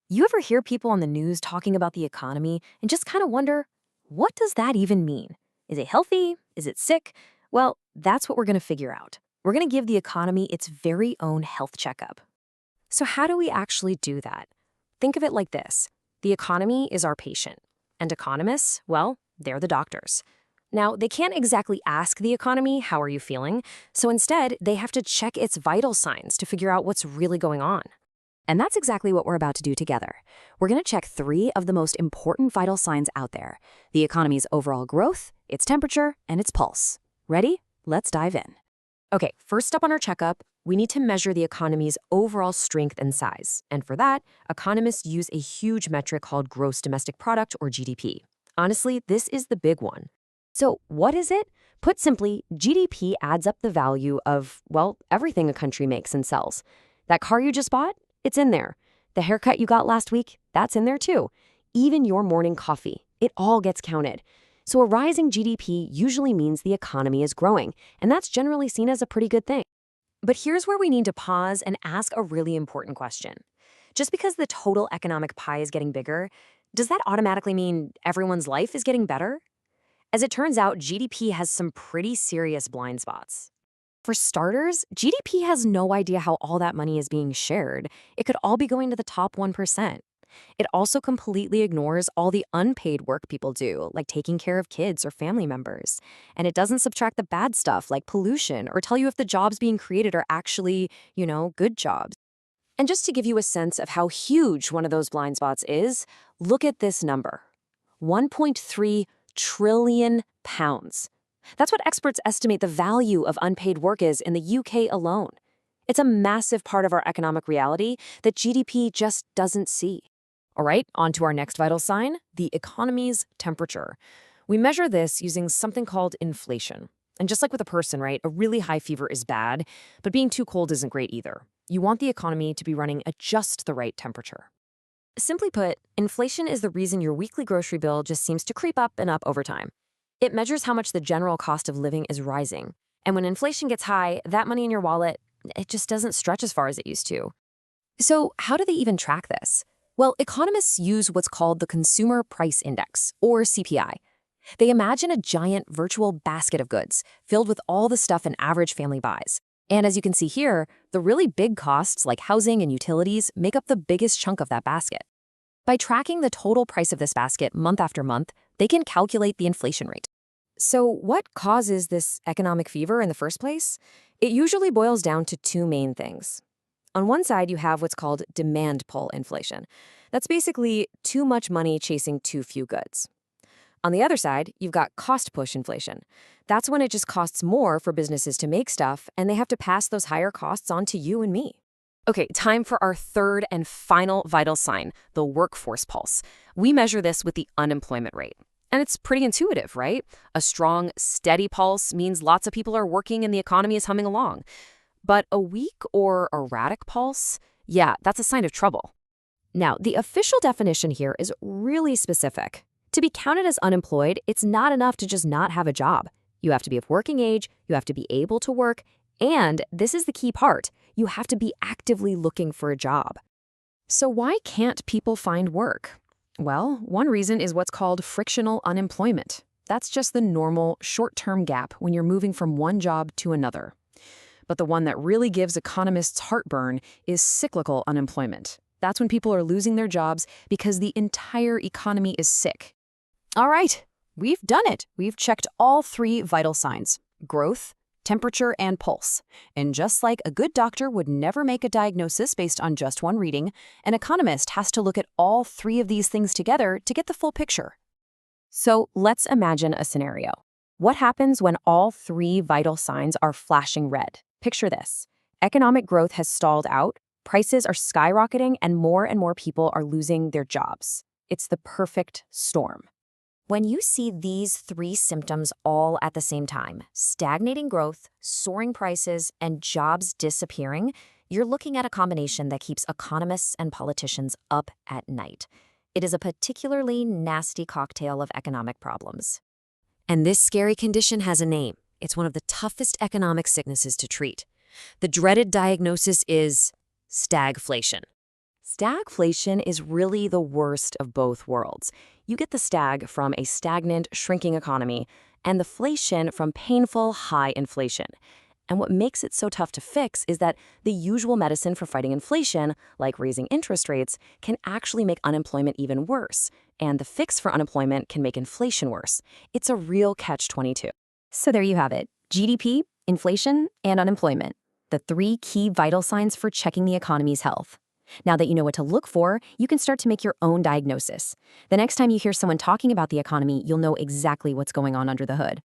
You ever hear people on the news talking about the economy and just kind of wonder, what does that even mean? Is it healthy? Is it sick? Well, that's what we're going to figure out. We're going to give the economy its very own health checkup. So, how do we actually do that? Think of it like this: the economy is our patient, and economists, well, they're the doctors. Now, they can't exactly ask the economy, how are you feeling? So instead, they have to check its vital signs to figure out what's really going on. And that's exactly what we're about to do together. We're going to check three of the most important vital signs out there: the economy's overall growth, its temperature, and its pulse. Ready? Let's dive in. Okay, first up on our checkup, we need to measure the economy's overall strength and size. And for that, economists use a huge metric called gross domestic product, or GDP. Honestly, this is the big one. So, what is it? Put simply, GDP adds up the value of, well, everything a country makes and sells. That car you just bought? It's in there. The haircut you got last week? That's in there too. Even your morning coffee. It all gets counted. So a rising GDP usually means the economy is growing, and that's generally seen as a pretty good thing. But here's where we need to pause and ask a really important question. Just because the total economic pie is getting bigger, does that automatically mean everyone's life is getting better? As it turns out, GDP has some pretty serious blind spots. For starters, GDP has no idea how all that money is being shared. It could all be going to the top 1%. It also completely ignores all the unpaid work people do, like taking care of kids or family members. And it doesn't subtract the bad stuff like pollution or tell you if the jobs being created are actually, good jobs. And just to give you a sense of how huge one of those blind spots is, look at this number: 1.3 trillion pounds. That's what experts estimate the value of unpaid work is in the UK alone. It's a massive part of our economic reality that GDP just doesn't see. All right, on to our next vital sign, the economy's temperature. We measure this using something called inflation. And just like with a person, right, a really high fever is bad, but being too cold isn't great either. You want the economy to be running at just the right temperature. Simply put, inflation is the reason your weekly grocery bill just seems to creep up and up over time. It measures how much the general cost of living is rising. And when inflation gets high, that money in your wallet, it just doesn't stretch as far as it used to. So how do they even track this? Well, economists use what's called the Consumer Price Index, or CPI. They imagine a giant virtual basket of goods filled with all the stuff an average family buys. And as you can see here, the really big costs like housing and utilities make up the biggest chunk of that basket. By tracking the total price of this basket month after month, they can calculate the inflation rate. So what causes this economic fever in the first place? It usually boils down to two main things. On one side, you have what's called demand pull inflation. That's basically too much money chasing too few goods. On the other side, you've got cost push inflation. That's when it just costs more for businesses to make stuff, and they have to pass those higher costs on to you and me. Okay, time for our third and final vital sign, the workforce pulse. We measure this with the unemployment rate. And it's pretty intuitive, right? A strong, steady pulse means lots of people are working and the economy is humming along. But a weak or erratic pulse, yeah, that's a sign of trouble. Now, the official definition here is really specific. To be counted as unemployed, it's not enough to just not have a job. You have to be of working age, you have to be able to work, and this is the key part, you have to be actively looking for a job. So why can't people find work? Well, one reason is what's called frictional unemployment. That's just the normal, short-term gap when you're moving from one job to another. But the one that really gives economists heartburn is cyclical unemployment. That's when people are losing their jobs because the entire economy is sick. All right, we've done it. We've checked all three vital signs: growth, temperature, and pulse. And just like a good doctor would never make a diagnosis based on just one reading, an economist has to look at all three of these things together to get the full picture. So let's imagine a scenario. What happens when all three vital signs are flashing red? Picture this. Economic growth has stalled out, prices are skyrocketing, and more people are losing their jobs. It's the perfect storm. When you see these three symptoms all at the same time, stagnating growth, soaring prices, and jobs disappearing, you're looking at a combination that keeps economists and politicians up at night. It is a particularly nasty cocktail of economic problems. And this scary condition has a name. It's one of the toughest economic sicknesses to treat. The dreaded diagnosis is stagflation. Stagflation is really the worst of both worlds. You get the stag from a stagnant, shrinking economy, and the flation from painful, high inflation. And what makes it so tough to fix is that the usual medicine for fighting inflation, like raising interest rates, can actually make unemployment even worse. And the fix for unemployment can make inflation worse. It's a real catch-22. So there you have it. GDP, inflation, and unemployment. The three key vital signs for checking the economy's health. Now that you know what to look for, you can start to make your own diagnosis. The next time you hear someone talking about the economy, you'll know exactly what's going on under the hood.